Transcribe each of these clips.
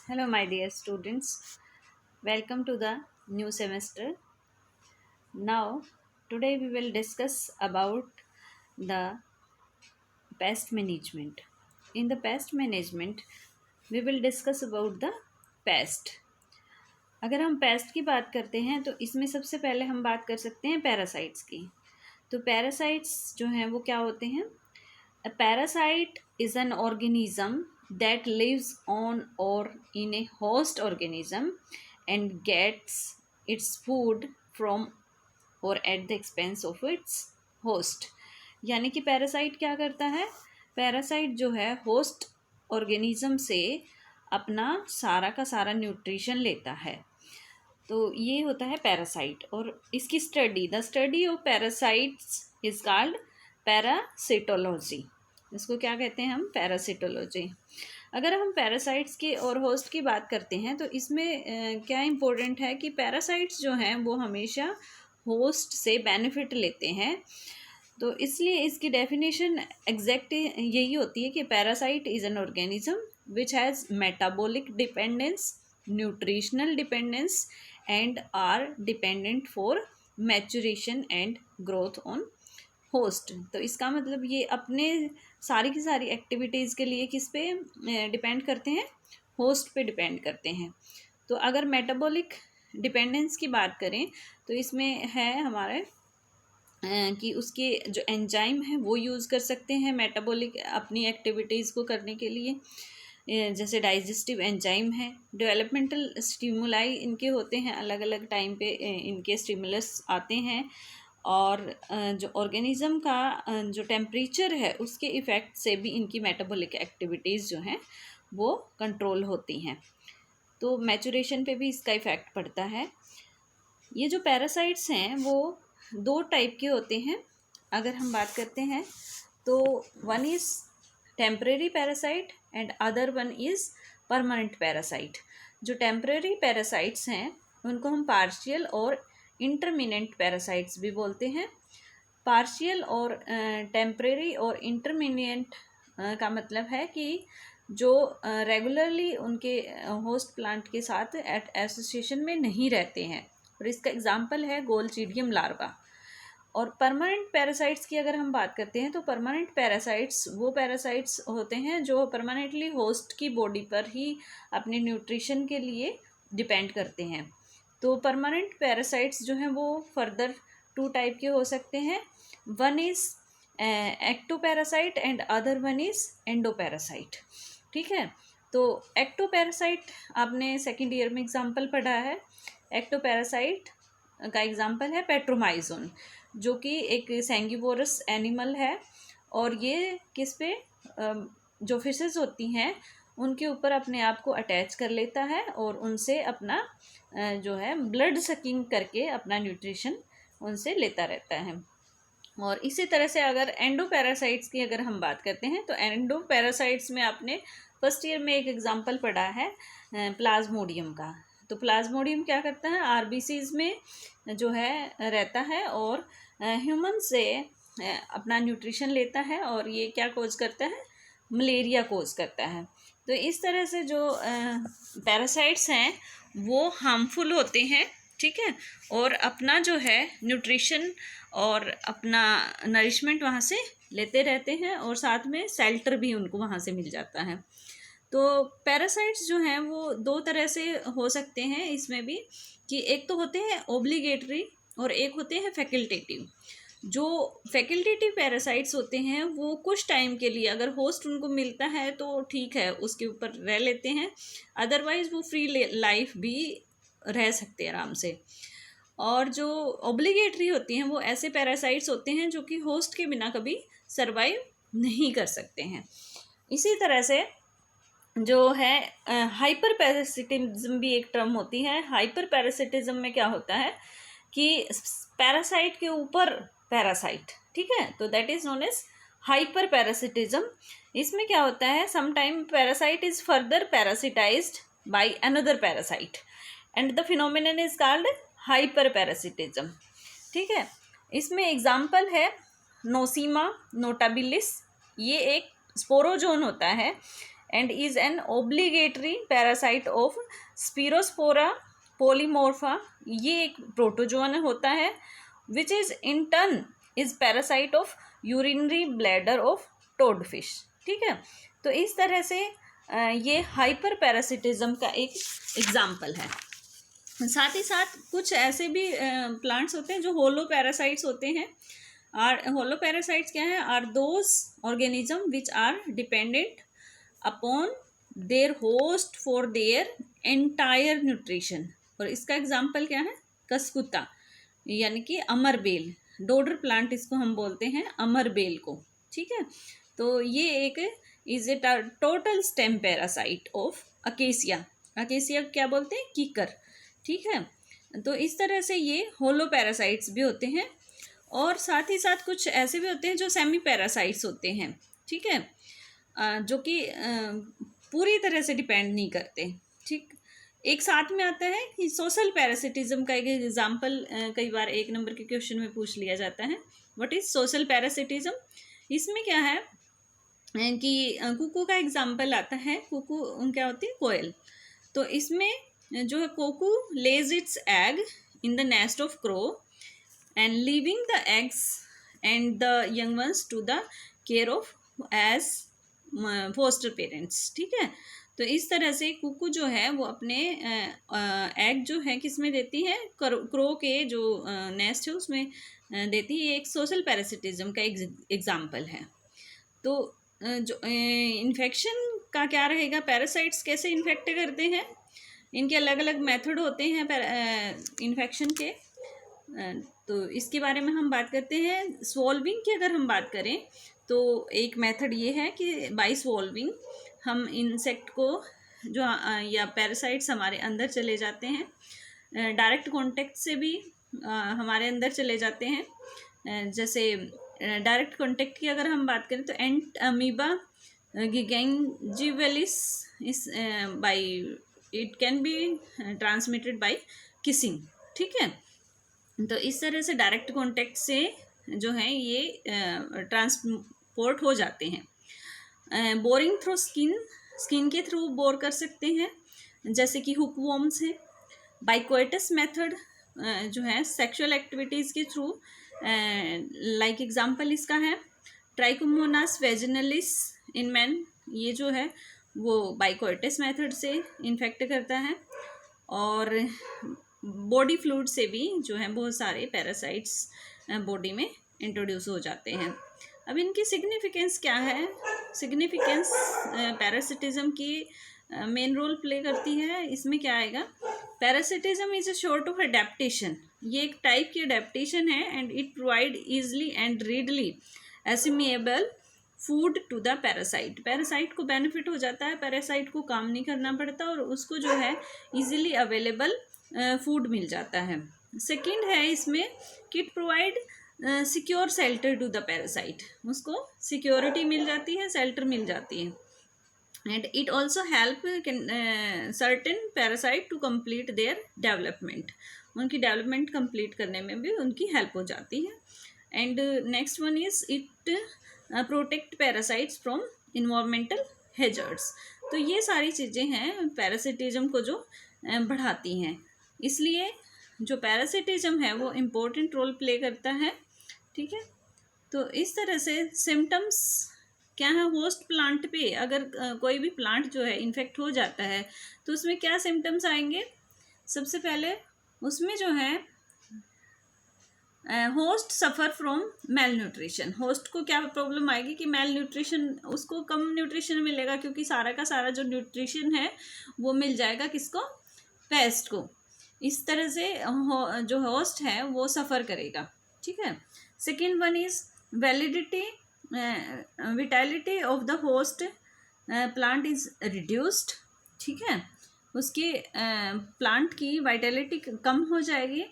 Hello, my dear students. Welcome to the new semester. Now, today we will discuss about the pest management. In the pest management, we will discuss about the pest. अगर हम paste की बात करते हैं तो इसमें सबसे पहले हम बात कर सकते हैं पैरासाइट्स की। तो पैरासाइट्स जो हैं वो क्या होते हैं? A parasite is an organism that lives on or in a host organism and gets its food from or at the expense of its host. यानी कि पैरासाइट क्या करता है? पैरासाइट जो है होस्ट ऑर्गेनिज्म से अपना सारा का सारा न्यूट्रिशन लेता है। तो ये होता है पैरासाइट। और इसकी study, the study of parasites is called parasitology. इसको क्या कहते हैं हम? पैरासिटोलॉजी। अगर हम पैरासाइट्स की और होस्ट की बात करते हैं तो इसमें क्या इम्पोर्टेंट है कि पैरासाइट्स जो हैं वो हमेशा होस्ट से बेनिफिट लेते हैं। तो इसलिए इसकी डेफिनेशन एग्जैक्ट यही होती है कि parasite is an organism which has metabolic dependence, nutritional dependence and are dependent for maturation and growth on host. तो इसका मतलब ये अपने सारी की सारी एक्टिविटीज़ के लिए किस पे डिपेंड करते हैं? होस्ट पे डिपेंड करते हैं। तो अगर मेटाबॉलिक डिपेंडेंस की बात करें तो इसमें है हमारे कि उसके जो एंजाइम हैं वो यूज़ कर सकते हैं मेटाबॉलिक अपनी एक्टिविटीज़ को करने के लिए। जैसे डाइजेस्टिव एंजाइम है, डेवलपमेंटल स्टिमुलाई इनके होते हैं, अलग अलग टाइम पे इनके स्टिमुलस आते हैं। और जो ऑर्गेनिज़म का जो टेम्परेचर है उसके इफ़ेक्ट से भी इनकी मेटाबॉलिक एक्टिविटीज़ जो हैं वो कंट्रोल होती हैं। तो मैचुरेशन पे भी इसका इफ़ेक्ट पड़ता है। ये जो पैरासाइट्स हैं वो दो टाइप के होते हैं। अगर हम बात करते हैं तो one is temporary parasite and other one is permanent parasite. जो टेम्परेरी पैरासाइट्स हैं उनको हम पार्शियल और इंटरमिनेंट पैरासाइट्स भी बोलते हैं। पार्शियल और टेम्परेरी और इंटरमिनेंट का मतलब है कि जो रेगुलरली उनके होस्ट प्लांट के साथ एसोसिएशन में नहीं रहते हैं। और इसका एग्जांपल है गोलचीडियम लार्वा। और परमानेंट पैरासाइट्स की अगर हम बात करते हैं तो परमानेंट पैरासाइट्स वो पैरासाइट्स होते हैं जो परमानेंटली होस्ट की बॉडी पर ही अपने न्यूट्रिशन के लिए डिपेंड करते हैं। तो परमानेंट पैरासाइट्स जो हैं वो फर्दर टू टाइप के हो सकते हैं। One is ectoparasite and other one is endoparasite. ठीक है, तो एक्टोपैरासाइट आपने सेकेंड ईयर में एग्जाम्पल पढ़ा है। एक्टोपैरासाइट का एग्जाम्पल है पेट्रोमाइजोन, जो कि एक सेंगिवोरस एनिमल है। और ये किस पे जो फिशेस होती हैं उनके ऊपर अपने आप को अटैच कर लेता है और उनसे अपना जो है ब्लड सकिंग करके अपना न्यूट्रिशन उनसे लेता रहता है। और इसी तरह से अगर एंडोपैरासाइट्स की अगर हम बात करते हैं तो एंडोपैरासाइट्स में आपने फर्स्ट ईयर में एक एग्जाम्पल पढ़ा है प्लाज्मोडियम का। तो प्लाज्मोडियम क्या करता है? आरबीसीज में जो है रहता है और ह्यूमन से अपना न्यूट्रिशन लेता है और ये क्या कोज करता है? मलेरिया कोज करता है। तो इस तरह से जो पैरासाइट्स हैं वो हार्मफुल होते हैं। ठीक है, और अपना जो है न्यूट्रिशन और अपना नरिशमेंट वहाँ से लेते रहते हैं और साथ में शेल्टर भी उनको वहाँ से मिल जाता है। तो पैरासाइट्स जो हैं वो दो तरह से हो सकते हैं इसमें भी, कि एक तो होते हैं ओब्लिगेटरी और एक होते हैं फैकल्टेटिव। जो फैकल्टेटिव पैरासाइट्स होते हैं वो कुछ टाइम के लिए अगर होस्ट उनको मिलता है तो ठीक है, उसके ऊपर रह लेते हैं, अदरवाइज वो फ्री लाइफ भी रह सकते हैं आराम से। और जो ऑब्लिगेटरी होती हैं वो ऐसे पैरासाइट्स होते हैं जो कि होस्ट के बिना कभी सरवाइव नहीं कर सकते हैं। इसी तरह से जो है हाइपर पैरासिटिज्म भी एक टर्म होती है। हाइपर पैरासिटिज्म में क्या होता है कि पैरासाइट के ऊपर पैरासाइट, ठीक है, तो that is known as hyper parasitism. इसमें क्या होता है? Sometime parasite is further parasitized by another parasite and the phenomenon is called hyper parasitism. ठीक है, इसमें एग्जाम्पल है नोसीमा नोटाबिलिस। ये एक स्पोरोजोन होता है and is an obligatory parasite of Spirospora polymorpha. ये एक प्रोटोजोआ होता है which is in turn is parasite of urinary bladder of toadfish. ठीक है, तो इस तरह से ये हाइपर पैरासिटिज्म का एक एग्जाम्पल है. साथ ही साथ कुछ ऐसे भी प्लांट्स होते हैं जो होलो पैरासाइट्स होते हैं. आर होलो पैरासाइट्स क्या है? Are those organism which are dependent upon their host for their entire nutrition. और इसका एग्जाम्पल क्या है? कसकुता यानी कि अमरबेल. डोडर प्लांट इसको हम बोलते हैं, अमरबेल को. ठीक है, तो ये एक is a total stem parasite of acacia. Acacia क्या बोलते हैं? कीकर. ठीक है, तो इस तरह से ये होलो पैरासाइट्स भी होते हैं. और साथ ही साथ कुछ ऐसे भी होते हैं जो सेमी पैरासाइट्स होते हैं. ठीक है, जो कि पूरी तरह से डिपेंड नहीं करते. ठीक, एक साथ में आता है कि सोशल पैरासिटिज्म का एक एग्जाम्पल कई बार 1 नंबर के क्वेश्चन में पूछ लिया जाता है. What is social parasitism? इसमें क्या है कि कुकू का एग्जाम्पल आता है. कुकू क्या होती है? कोयल. तो इसमें जो है cuckoo lays its egg in the nest of crow and leaving the eggs and the young ones to the care of as foster parents. ठीक है, तो इस तरह से कुकू जो है वो अपने एग जो है किस में देती है? क्रो के जो नेस्ट है उसमें देती है. एक सोशल पैरासिटिज्म का एग्जाम्पल है. तो जो इन्फेक्शन का क्या रहेगा? पैरासाइट्स कैसे इन्फेक्ट करते हैं? इनके अलग अलग मेथड होते हैं इन्फेक्शन के. तो इसके बारे में हम बात करते हैं. स्वॉल्विंग की अगर हम बात करें तो एक मेथड ये है कि बाय स्वॉल्विंग हम इंसेक्ट को जो या पैरासाइट्स हमारे अंदर चले जाते हैं. डायरेक्ट कांटेक्ट से भी हमारे अंदर चले जाते हैं. जैसे डायरेक्ट कांटेक्ट की अगर हम बात करें तो एंट amoeba gingivalis is by it can be transmitted by kissing. ठीक है, तो इस तरह से डायरेक्ट कांटेक्ट से जो है ये ट्रांसपोर्ट हो जाते हैं. बोरिंग थ्रू स्किन के थ्रू बोर कर सकते हैं, जैसे कि हुक वॉर्म्स है. बाइकोइटस मेथड जो है सेक्सुअल एक्टिविटीज़ के थ्रू, लाइक एग्जांपल इसका है ट्राइकोमोनास वेजिनलिस इन मैन. ये जो है वो बाइकोइटस मेथड से इन्फेक्ट करता है. और बॉडी फ्लूइड से भी जो है बहुत सारे पैरासाइट्स बॉडी में इंट्रोड्यूस हो जाते हैं. अब इनकी सिग्निफिकेंस क्या है? सिग्निफिकेंस पैरासिटिज्म की मेन रोल प्ले करती है. इसमें क्या आएगा? Parasitism is a sort of adaptation. ये एक टाइप की अडेप्टेशन है and it provide easily and readily assimilable food to the parasite. Parasite को बेनिफिट हो जाता है, पैरासाइट को काम नहीं करना पड़ता और उसको जो है ईजिली अवेलेबल फूड मिल जाता है. सेकेंड है इसमें कि it provide secure shelter to the parasite. उसको सिक्योरिटी मिल जाती है, शेल्टर मिल जाती है. And it also help certain parasite to complete their development. उनकी डेवलपमेंट कंप्लीट करने में भी उनकी हेल्प हो जाती है. And next one is it protect parasites from environmental hazards. तो ये सारी चीज़ें हैं पैरासिटिज्म को जो बढ़ाती हैं. इसलिए जो पैरासिटिज्म है वो इम्पोर्टेंट रोल प्ले करता है. ठीक है, तो इस तरह से सिम्टम्स क्या है? होस्ट प्लांट पे अगर कोई भी प्लांट जो है इन्फेक्ट हो जाता है तो उसमें क्या सिम्टम्स आएंगे? सबसे पहले उसमें जो है host suffer from mail nutrition. Host को क्या प्रॉब्लम आएगी कि मेल न्यूट्रिशन, उसको कम न्यूट्रिशन मिलेगा क्योंकि सारा का सारा जो न्यूट्रिशन है वो मिल जाएगा किसको? पेस्ट को. इस तरह से जो होस्ट है वो सफ़र करेगा. ठीक है. Second one is vitality of the host plant is reduced. ठीक है, उसकी प्लांट की वाइटलिटी कम हो जाएगी.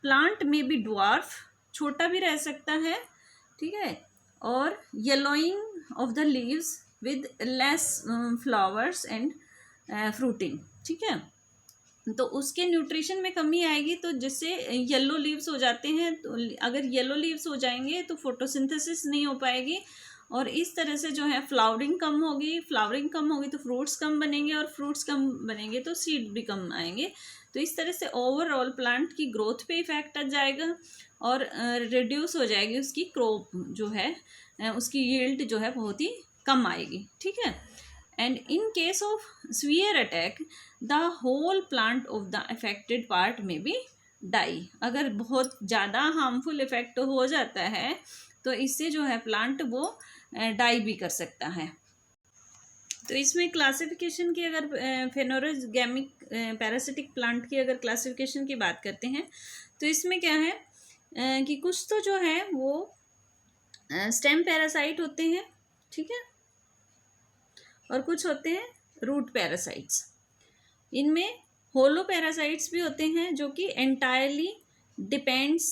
प्लांट में भी ड्वार्फ, छोटा भी रह सकता है. ठीक है, और yellowing of the leaves with less flowers and fruiting. ठीक है, तो उसके न्यूट्रिशन में कमी आएगी तो जिससे येलो लीव्स हो जाते हैं. तो अगर येलो लीव्स हो जाएंगे तो फोटोसिंथेसिस नहीं हो पाएगी और इस तरह से जो है फ्लावरिंग कम होगी, फ्लावरिंग कम होगी तो फ्रूट्स कम बनेंगे, और फ्रूट्स कम बनेंगे तो सीड भी कम आएंगे। तो इस तरह से ओवरऑल प्लांट की ग्रोथ पे इफेक्ट आ जाएगा और रिड्यूस हो जाएगी उसकी क्रॉप जो है, उसकी यील्ड जो है बहुत ही कम आएगी। ठीक है। And in case of severe attack the whole plant of the affected part में बी डाई। अगर बहुत ज़्यादा हार्मफुल इफेक्ट हो जाता है तो इससे जो है प्लांट वो डाई भी कर सकता है। तो इसमें क्लासिफिकेशन की, अगर फेनोरोगेमिक पैरासिटिक प्लांट की अगर क्लासिफिकेशन की बात करते हैं तो इसमें क्या है कि कुछ तो जो है वो स्टेम पैरासाइट होते हैं, ठीक है, और कुछ होते हैं रूट पैरासाइट्स। इनमें होलो पैरासाइट्स भी होते हैं जो कि एंटायरली डिपेंड्स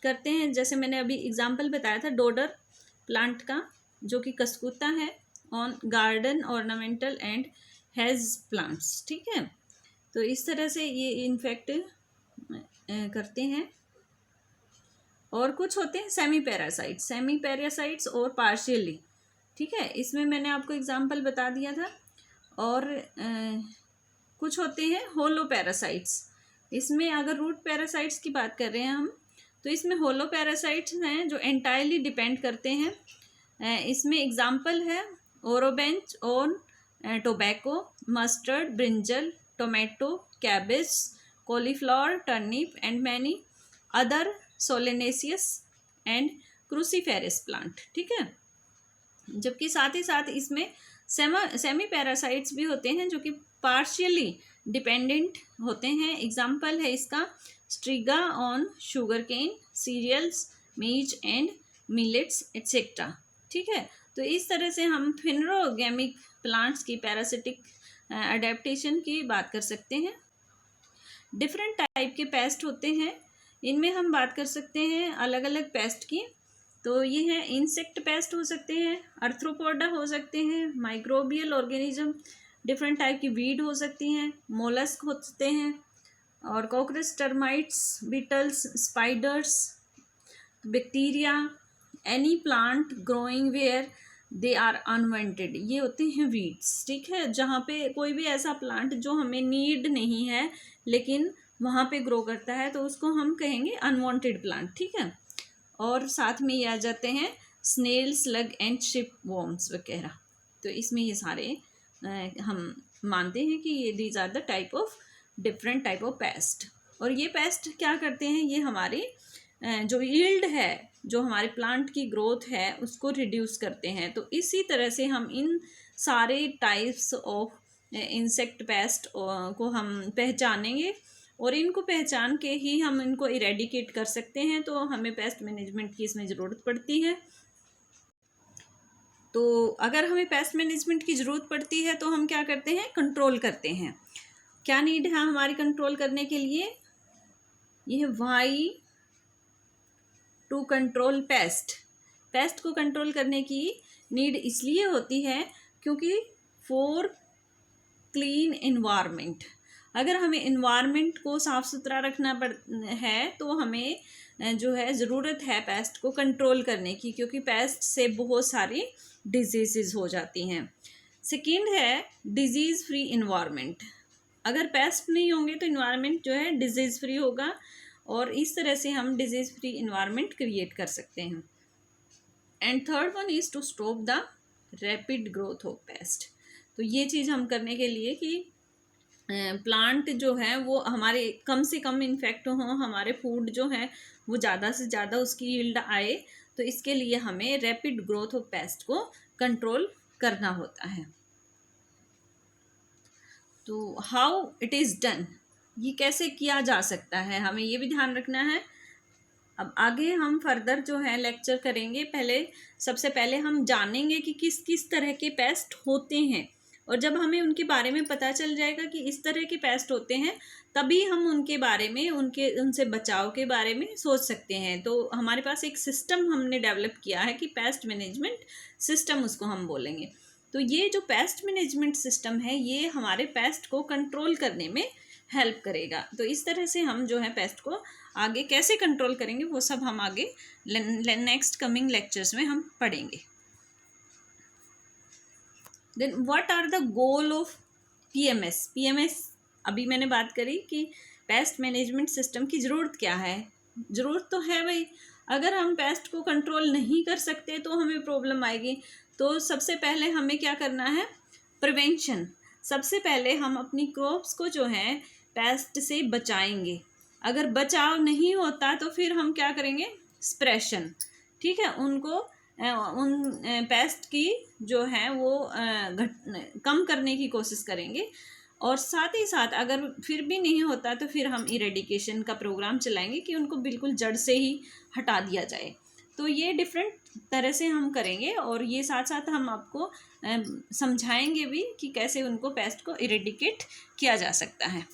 करते हैं, जैसे मैंने अभी एग्जांपल बताया था डोडर प्लांट का जो कि कस्कुता है, on garden ornamental and hedge plants. ठीक है। तो इस तरह से ये इन्फेक्ट करते हैं। और कुछ होते हैं सेमी पैरासाइट्स और पार्शियली। ठीक है, इसमें मैंने आपको एग्जांपल बता दिया था। और कुछ होते हैं होलो पैरासाइट्स। इसमें अगर रूट पैरासाइट्स की बात कर रहे हैं हम तो इसमें होलो पैरासाइट्स हैं जो एंटायरली डिपेंड करते हैं। इसमें एग्जांपल है orobanche on tobacco, mustard, brinjal, tomato, cabbage, cauliflower, turnip and many other solanaceous and cruciferous plant. ठीक है। जबकि साथ ही साथ इसमें सेमी पैरासाइट्स भी होते हैं जो कि पार्शियली डिपेंडेंट होते हैं। एग्जाम्पल है इसका striga on sugar cane, cereals, maize and millets etcetera. ठीक है। तो इस तरह से हम फेनोरोगेमिक प्लांट्स की पैरासिटिक अडेप्टेशन की बात कर सकते हैं। डिफरेंट टाइप के पेस्ट होते हैं, इनमें हम बात कर सकते हैं अलग अलग पेस्ट की। तो ये है इंसेक्ट पेस्ट हो सकते हैं, अर्थ्रोपोडा हो सकते हैं, माइक्रोबियल ऑर्गेनिज्म, डिफरेंट टाइप की वीड हो सकती हैं, मोलस्क होते हैं, और cockroach, termites, beetles, spiders, bacteria, any plant growing where they are unwanted, ये होते हैं वीड्स। ठीक है। जहाँ पे कोई भी ऐसा प्लांट जो हमें नीड नहीं है लेकिन वहाँ पे ग्रो करता है तो उसको हम कहेंगे अनवांटेड प्लांट। ठीक है। और साथ में ये आ जाते हैं snail, slug and ship worms वगैरह। तो इसमें ये सारे हम मानते हैं कि ये these are the type of different type of pest. और ये पेस्ट क्या करते हैं, ये हमारी जो यील्ड है, जो हमारे प्लांट की ग्रोथ है उसको रिड्यूस करते हैं। तो इसी तरह से हम इन सारे टाइप्स ऑफ इंसेक्ट पेस्ट को हम पहचानेंगे और इनको पहचान के ही हम इनको इरेडिकेट कर सकते हैं। तो हमें पेस्ट मैनेजमेंट की इसमें ज़रूरत पड़ती है। तो अगर हमें पेस्ट मैनेजमेंट की ज़रूरत पड़ती है तो हम क्या करते हैं, कंट्रोल करते हैं। क्या नीड है हमारी कंट्रोल करने के लिए, ये why to control pest. Pest को कंट्रोल करने की नीड इसलिए होती है क्योंकि फॉर क्लीन एनवायरनमेंट, अगर हमें एनवायरनमेंट को साफ़ सुथरा रखना है तो हमें जो है ज़रूरत है पेस्ट को कंट्रोल करने की, क्योंकि पेस्ट से बहुत सारी डिजीज़ हो जाती हैं। सेकंड है डिजीज़ फ्री एनवायरनमेंट। अगर पेस्ट नहीं होंगे तो एनवायरनमेंट जो है डिजीज़ फ्री होगा और इस तरह से हम डिजीज़ फ्री एनवायरनमेंट क्रिएट कर सकते हैं। And third one is to stop the rapid growth of pest. तो ये चीज़ हम करने के लिए कि प्लांट जो है वो हमारे कम से कम इन्फेक्ट हों, हमारे फूड जो है वो ज़्यादा से ज़्यादा उसकी यील्ड आए, तो इसके लिए हमें रैपिड ग्रोथ ऑफ पेस्ट को कंट्रोल करना होता है। तो हाउ इट इज़ डन, ये कैसे किया जा सकता है, हमें ये भी ध्यान रखना है। अब आगे हम फर्दर जो है लेक्चर करेंगे, सबसे पहले हम जानेंगे कि किस किस तरह के पेस्ट होते हैं, और जब हमें उनके बारे में पता चल जाएगा कि इस तरह के पेस्ट होते हैं तभी हम उनके बारे में उनसे बचाव के बारे में सोच सकते हैं। तो हमारे पास एक सिस्टम हमने डेवलप किया है कि पेस्ट मैनेजमेंट सिस्टम उसको हम बोलेंगे। तो ये जो पेस्ट मैनेजमेंट सिस्टम है ये हमारे पेस्ट को कंट्रोल करने में हेल्प करेगा। तो इस तरह से हम जो है पेस्ट को आगे कैसे कंट्रोल करेंगे वो सब हम आगे नेक्स्ट कमिंग लेक्चर्स में हम पढ़ेंगे। Then what are the goal of PMS. PMS अभी मैंने बात करी कि पेस्ट मैनेजमेंट सिस्टम की ज़रूरत क्या है। ज़रूरत तो है भाई, अगर हम पेस्ट को कंट्रोल नहीं कर सकते तो हमें प्रॉब्लम आएगी। तो सबसे पहले हमें क्या करना है, प्रिवेंशन। सबसे पहले हम अपनी क्रॉप्स को जो है पेस्ट से बचाएंगे। अगर बचाव नहीं होता तो फिर हम क्या करेंगे, स्प्रेशन, ठीक है, उनको उन पेस्ट की जो है वो कम करने की कोशिश करेंगे। और साथ ही साथ अगर फिर भी नहीं होता तो फिर हम इरेडिकेशन का प्रोग्राम चलाएंगे कि उनको बिल्कुल जड़ से ही हटा दिया जाए। तो ये डिफरेंट तरह से हम करेंगे और ये साथ साथ हम आपको समझाएंगे भी कि कैसे उनको पेस्ट को इरेडिकेट किया जा सकता है।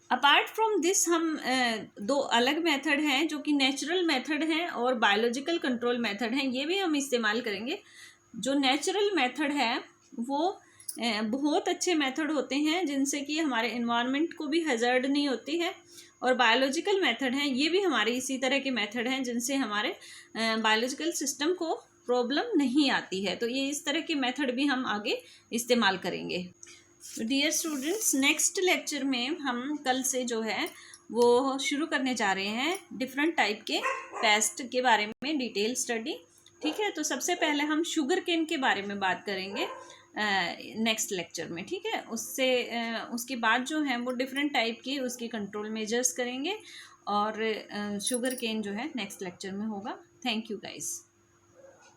अपार्ट फ्रॉम दिस हम दो अलग मेथड हैं जो कि नेचुरल मेथड हैं और बायोलॉजिकल कंट्रोल मेथड हैं, ये भी हम इस्तेमाल करेंगे। जो नेचुरल मेथड है वो बहुत अच्छे मेथड होते हैं जिनसे कि हमारे इन्वायरमेंट को भी हैज़र्ड नहीं होती है। और बायोलॉजिकल मेथड हैं, ये भी हमारे इसी तरह के मेथड हैं जिनसे हमारे बायोलॉजिकल सिस्टम को प्रॉब्लम नहीं आती है। तो ये इस तरह के मेथड भी हम आगे इस्तेमाल करेंगे। डियर स्टूडेंट्स, नेक्स्ट लेक्चर में हम कल से जो है वो शुरू करने जा रहे हैं डिफरेंट टाइप के पेस्ट के बारे में डिटेल स्टडी, ठीक है। तो सबसे पहले हम शुगर केन के बारे में बात करेंगे नेक्स्ट लेक्चर में, ठीक है। उसके बाद जो है वो डिफरेंट टाइप के उसके कंट्रोल मेजर्स करेंगे और शुगर केन जो है नेक्स्ट लेक्चर में होगा। Thank you guys.